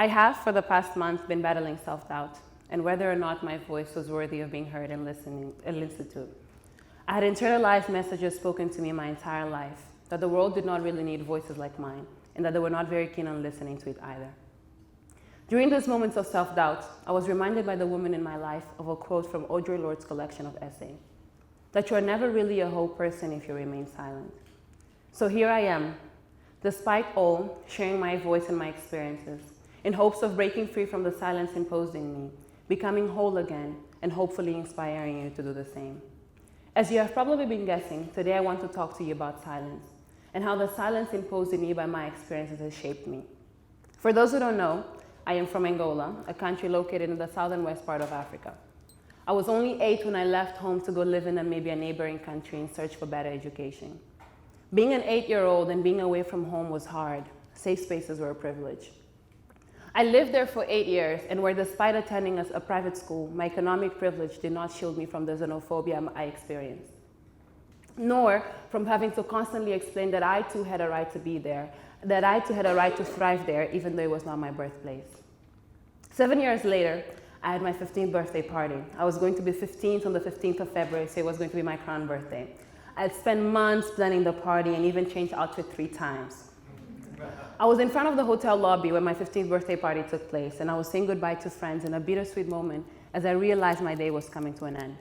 I have, for the past month, been battling self-doubt and whether or not my voice was worthy of being heard and listened to. I had internalized messages spoken to me my entire life, that the world did not really need voices like mine, and that they were not very keen on listening to it either. During those moments of self-doubt, I was reminded by the woman in my life of a quote from Audre Lorde's collection of essays, that you are never really a whole person if you remain silent. So here I am, despite all, sharing my voice and my experiences, in hopes of breaking free from the silence imposed in me, becoming whole again, and hopefully inspiring you to do the same. As you have probably been guessing, today I want to talk to you about silence, and how the silence imposed in me by my experiences has shaped me. For those who don't know, I am from Angola, a country located in the southern west part of Africa. I was only 8 when I left home to go live in Namibia, a neighboring country, in search for better education. Being an 8-year-old and being away from home was hard. Safe spaces were a privilege. I lived there for 8 years, and where despite attending a private school, my economic privilege did not shield me from the xenophobia I experienced, nor from having to constantly explain that I too had a right to be there, that I too had a right to thrive there, even though it was not my birthplace. 7 years later, I had my 15th birthday party. I was going to be 15 on the 15th of February, so it was going to be my crown birthday. I had spent months planning the party and even changed outfit 3 times. I was in front of the hotel lobby where my 15th birthday party took place, and I was saying goodbye to friends in a bittersweet moment as I realized my day was coming to an end.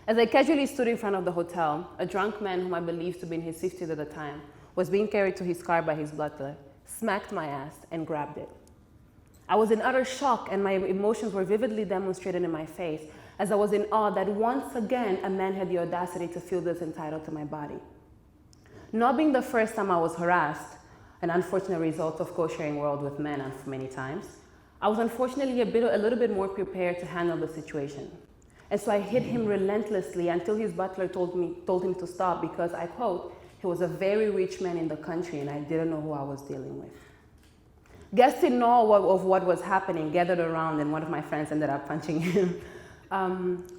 As I casually stood in front of the hotel, a drunk man whom I believed to be in his 50s at the time was being carried to his car by his butler, smacked my ass, and grabbed it. I was in utter shock, and my emotions were vividly demonstrated in my face as I was in awe that once again a man had the audacity to feel this entitled to my body. Not being the first time I was harassed, an unfortunate result of co-sharing world with men many times, I was unfortunately a little bit more prepared to handle the situation. And so I hit him relentlessly until his butler told him to stop because, I quote, he was a very rich man in the country and I didn't know who I was dealing with. Guests in awe of what was happening gathered around, and one of my friends ended up punching him.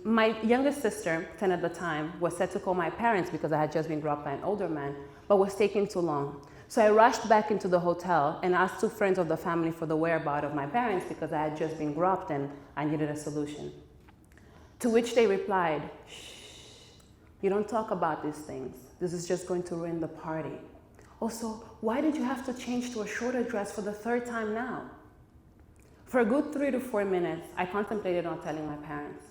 My youngest sister, 10 at the time, was set to call my parents because I had just been dropped by an older man, but was taking too long. So I rushed back into the hotel and asked 2 friends of the family for the whereabouts of my parents because I had just been dropped and I needed a solution. To which they replied, "Shh, you don't talk about these things. This is just going to ruin the party. Also, why did you have to change to a shorter dress for the 3rd time now?" For a good 3 to 4 minutes, I contemplated not telling my parents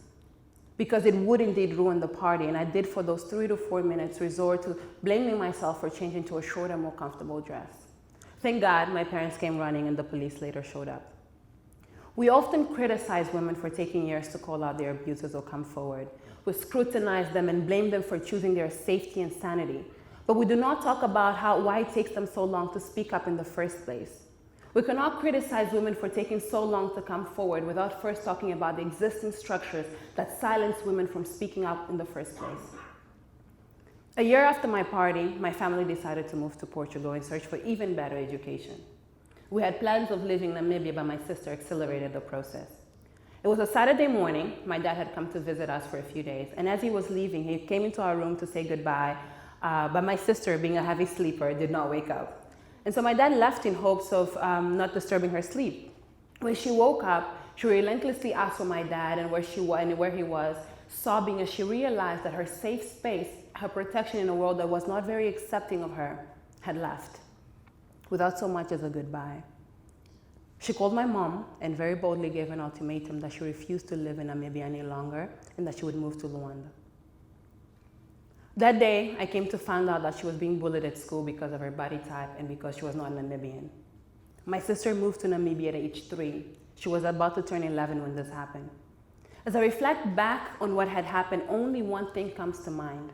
because it would indeed ruin the party, and I did for those 3 to 4 minutes resort to blaming myself for changing to a shorter, more comfortable dress. Thank God my parents came running and the police later showed up. We often criticize women for taking years to call out their abusers or come forward. We scrutinize them and blame them for choosing their safety and sanity. But we do not talk about why it takes them so long to speak up in the first place. We cannot criticize women for taking so long to come forward without first talking about the existing structures that silence women from speaking up in the first place. A year after my party, my family decided to move to Portugal in search for even better education. We had plans of living in Namibia, but my sister accelerated the process. It was a Saturday morning. My dad had come to visit us for a few days, and as he was leaving, he came into our room to say goodbye, but my sister, being a heavy sleeper, did not wake up. And so my dad left in hopes of not disturbing her sleep. When she woke up, she relentlessly asked for my dad and where he was, sobbing as she realized that her safe space, her protection in a world that was not very accepting of her, had left, without so much as a goodbye. She called my mom and very boldly gave an ultimatum that she refused to live in Namibia any longer and that she would move to Luanda. That day, I came to find out that she was being bullied at school because of her body type and because she was not Namibian. My sister moved to Namibia at age 3. She was about to turn 11 when this happened. As I reflect back on what had happened, only one thing comes to mind.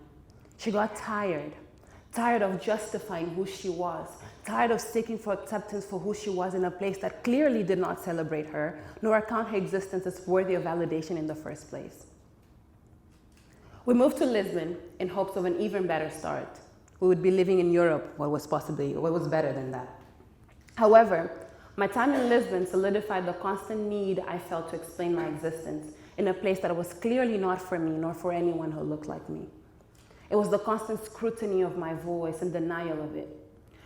She got tired of justifying who she was, tired of seeking for acceptance for who she was in a place that clearly did not celebrate her, nor account her existence as worthy of validation in the first place. We moved to Lisbon in hopes of an even better start. We would be living in Europe, what was better than that. However, my time in Lisbon solidified the constant need I felt to explain my existence in a place that was clearly not for me, nor for anyone who looked like me. It was the constant scrutiny of my voice and denial of it.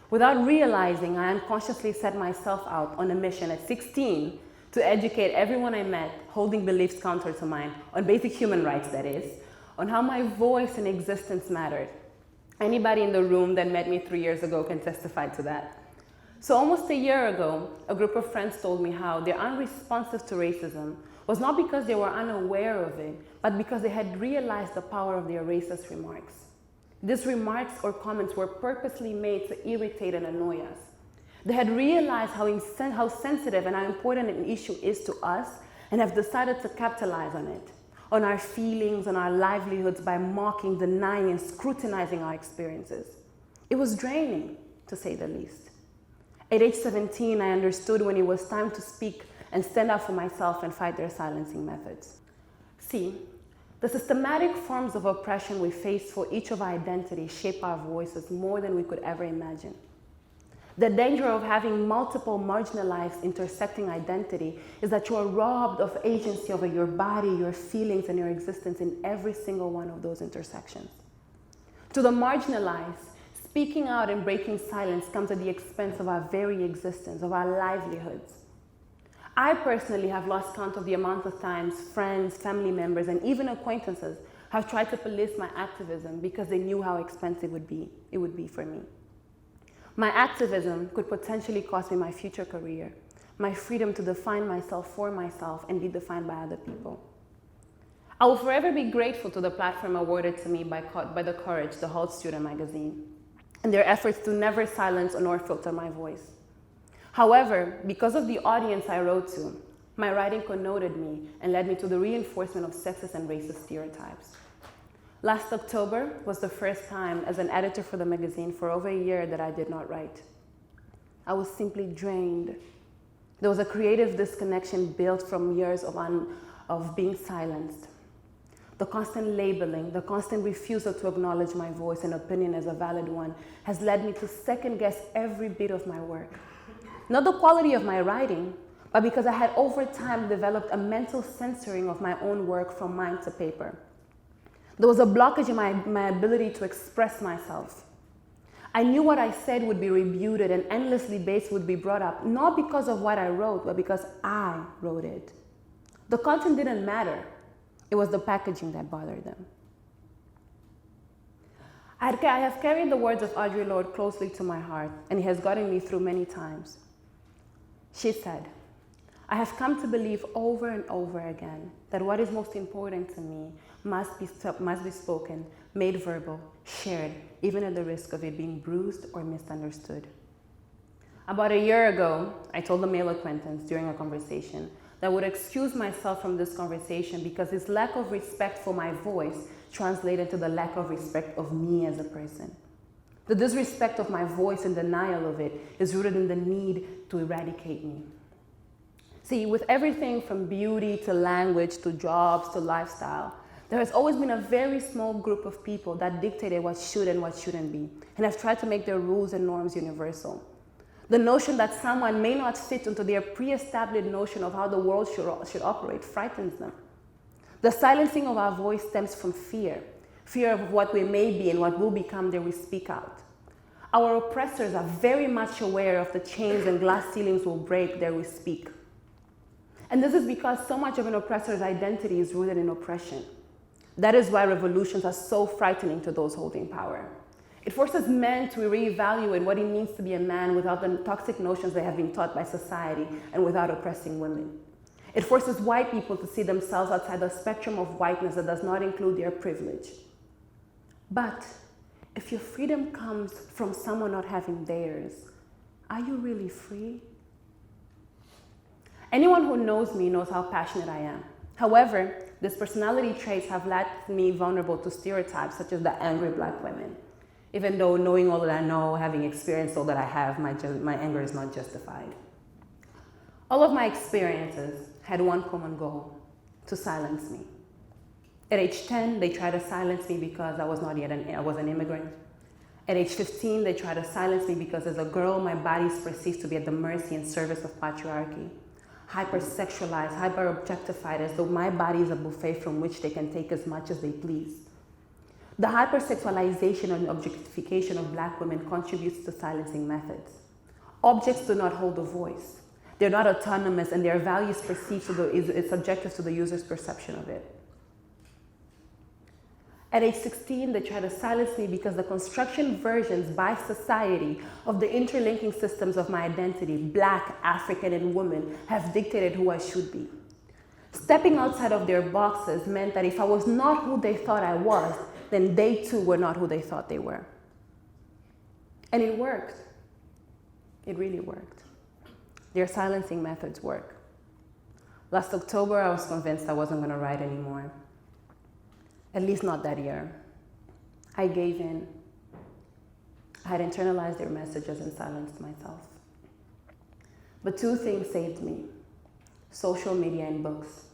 Without realizing, I unconsciously set myself out on a mission at 16 to educate everyone I met holding beliefs counter to mine, on basic human rights that is, on how my voice and existence mattered. Anybody in the room that met me 3 years ago can testify to that. So almost a year ago, a group of friends told me how their unresponsive to racism was not because they were unaware of it, but because they had realized the power of their racist remarks. These remarks or comments were purposely made to irritate and annoy us. They had realized how sensitive and how important an issue is to us and have decided to capitalize on it, on our feelings, on our livelihoods by mocking, denying, and scrutinizing our experiences. It was draining, to say the least. At age 17, I understood when it was time to speak and stand up for myself and fight their silencing methods. See, the systematic forms of oppression we face for each of our identities shape our voices more than we could ever imagine. The danger of having multiple marginalized intersecting identity is that you are robbed of agency over your body, your feelings, and your existence in every single one of those intersections. To the marginalized, speaking out and breaking silence comes at the expense of our very existence, of our livelihoods. I personally have lost count of the amount of times friends, family members, and even acquaintances have tried to police my activism because they knew how expensive it would be for me. My activism could potentially cost me my future career, my freedom to define myself for myself and be defined by other people. I will forever be grateful to the platform awarded to me by the Courage, the Hult Student magazine, and their efforts to never silence nor filter my voice. However, because of the audience I wrote to, my writing connoted me and led me to the reinforcement of sexist and racist stereotypes. Last October was the first time as an editor for the magazine for over a year that I did not write. I was simply drained. There was a creative disconnection built from years of being silenced. The constant labeling, the constant refusal to acknowledge my voice and opinion as a valid one has led me to second guess every bit of my work. Not the quality of my writing, but because I had over time developed a mental censoring of my own work from mind to paper. There was a blockage in my ability to express myself. I knew what I said would be rebutted and endless debates would be brought up, not because of what I wrote, but because I wrote it. The content didn't matter. It was the packaging that bothered them. I have carried the words of Audre Lorde closely to my heart, and it has gotten me through many times. She said, I have come to believe over and over again that what is most important to me must be spoken, made verbal, shared, even at the risk of it being bruised or misunderstood. About a year ago, I told a male acquaintance during a conversation that I would excuse myself from this conversation because his lack of respect for my voice translated to the lack of respect of me as a person. The disrespect of my voice and denial of it is rooted in the need to eradicate me. See, with everything from beauty to language to jobs to lifestyle, there has always been a very small group of people that dictated what should and what shouldn't be, and have tried to make their rules and norms universal. The notion that someone may not fit into their pre-established notion of how the world should operate frightens them. The silencing of our voice stems from fear of what we may be and what will become there we speak out. Our oppressors are very much aware of the chains and glass ceilings will break there we speak. And this is because so much of an oppressor's identity is rooted in oppression. That is why revolutions are so frightening to those holding power. It forces men to reevaluate what it means to be a man without the toxic notions they have been taught by society and without oppressing women. It forces white people to see themselves outside the spectrum of whiteness that does not include their privilege. But if your freedom comes from someone not having theirs, are you really free? Anyone who knows me knows how passionate I am. However, these personality traits have left me vulnerable to stereotypes such as the angry black women. Even though knowing all that I know, having experienced all that I have, my anger is not justified. All of my experiences had one common goal: to silence me. At age 10, they tried to silence me because I was an immigrant. At age 15, they tried to silence me because as a girl, my body is perceived to be at the mercy and service of patriarchy. Hypersexualized, hyper-objectified, as though my body is a buffet from which they can take as much as they please. The hypersexualization and objectification of Black women contributes to silencing methods. Objects do not hold a voice. They're not autonomous, and their values perceived is subjective to the user's perception of it. At age 16, they tried to silence me because the construction versions by society of the interlinking systems of my identity, Black, African, and woman, have dictated who I should be. Stepping outside of their boxes meant that if I was not who they thought I was, then they too were not who they thought they were. And it worked. It really worked. Their silencing methods work. Last October, I was convinced I wasn't going to write anymore. At least not that year. I gave in. I had internalized their messages and silenced myself. But two things saved me: social media and books.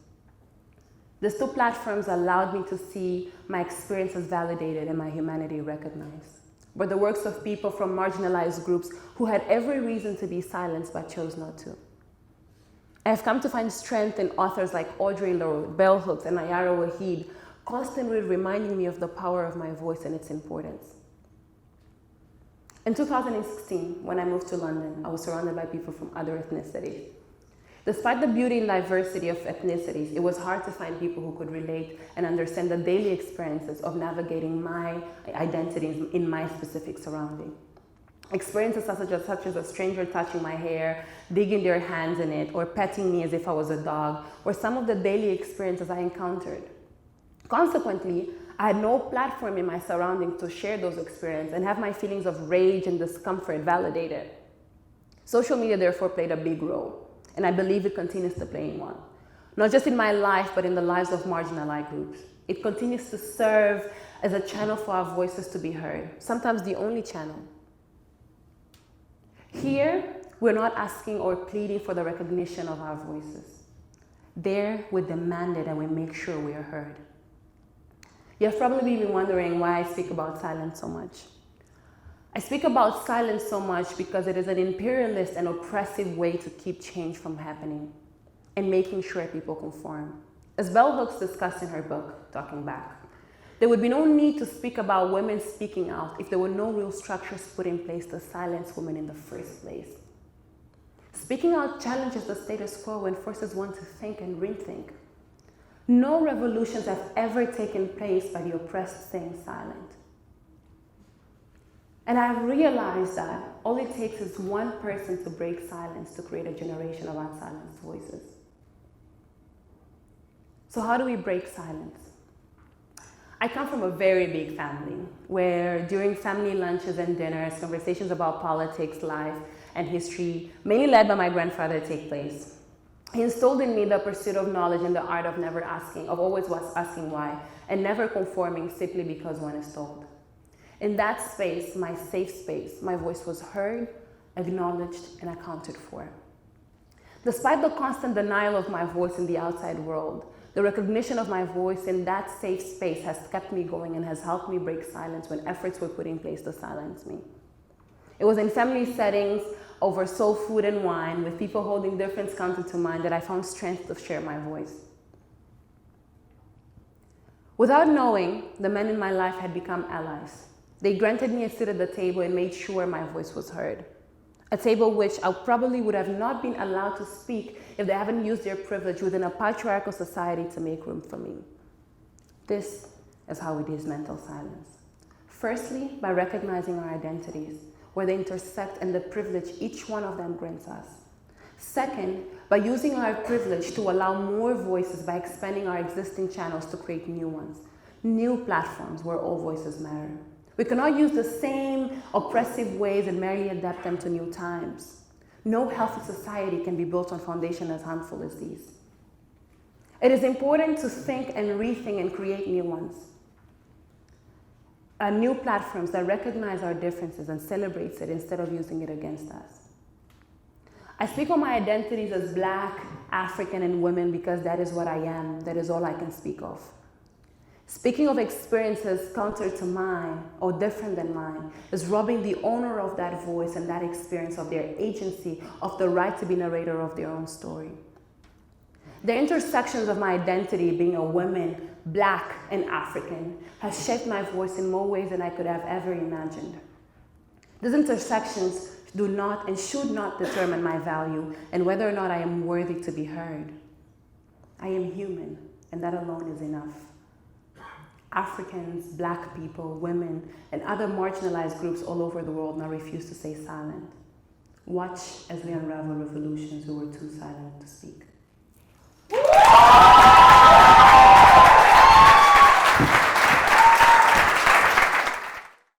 These two platforms allowed me to see my experiences validated and my humanity recognized. Were the works of people from marginalized groups who had every reason to be silenced but chose not to. I have come to find strength in authors like Audre Lorde, Bell Hooks, and Ayara Waheed, constantly reminding me of the power of my voice and its importance. In 2016, when I moved to London, I was surrounded by people from other ethnicities. Despite the beauty and diversity of ethnicities, it was hard to find people who could relate and understand the daily experiences of navigating my identity in my specific surrounding. Experiences such as a stranger touching my hair, digging their hands in it, or petting me as if I was a dog, were some of the daily experiences I encountered. Consequently, I had no platform in my surroundings to share those experiences and have my feelings of rage and discomfort validated. Social media therefore played a big role, and I believe it continues to play one. Not just in my life, but in the lives of marginalized groups. It continues to serve as a channel for our voices to be heard, sometimes the only channel. Here, we're not asking or pleading for the recognition of our voices. There, we demand it and we make sure we are heard. You've probably been wondering why I speak about silence so much. I speak about silence so much because it is an imperialist and oppressive way to keep change from happening and making sure people conform. As Bell Hooks discussed in her book, Talking Back, there would be no need to speak about women speaking out if there were no real structures put in place to silence women in the first place. Speaking out challenges the status quo and forces one to think and rethink. No revolutions have ever taken place by the oppressed staying silent. And I realized that all it takes is one person to break silence to create a generation of unsilenced voices. So how do we break silence? I come from a very big family where during family lunches and dinners, conversations about politics, life, and history, mainly led by my grandfather, take place. He instilled in me the pursuit of knowledge and the art of never asking, of always asking why, and never conforming simply because one is told. In that space, my safe space, my voice was heard, acknowledged, and accounted for. Despite the constant denial of my voice in the outside world, the recognition of my voice in that safe space has kept me going and has helped me break silence when efforts were put in place to silence me. It was in family settings over soul food and wine with people holding difference counter to mine that I found strength to share my voice. Without knowing, the men in my life had become allies. They granted me a seat at the table and made sure my voice was heard. A table which I probably would have not been allowed to speak if they haven't used their privilege within a patriarchal society to make room for me. This is how we dismantle silence. Firstly, by recognizing our identities, where they intersect and the privilege each one of them grants us. Second, by using our privilege to allow more voices by expanding our existing channels to create new ones, new platforms where all voices matter. We cannot use the same oppressive ways and merely adapt them to new times. No healthy society can be built on foundation as harmful as these. It is important to think and rethink and create new ones. New platforms that recognize our differences and celebrates it instead of using it against us. I speak of my identities as Black, African, and women because that is what I am. That is all I can speak of. Speaking of experiences counter to mine or different than mine is robbing the owner of that voice and that experience of their agency of the right to be narrator of their own story. The intersections of my identity, being a woman, Black, and African, has shaped my voice in more ways than I could have ever imagined. These intersections do not and should not determine my value and whether or not I am worthy to be heard. I am human, and that alone is enough. Africans, Black people, women, and other marginalized groups all over the world now refuse to stay silent. Watch as we unravel revolutions who were too silent to speak.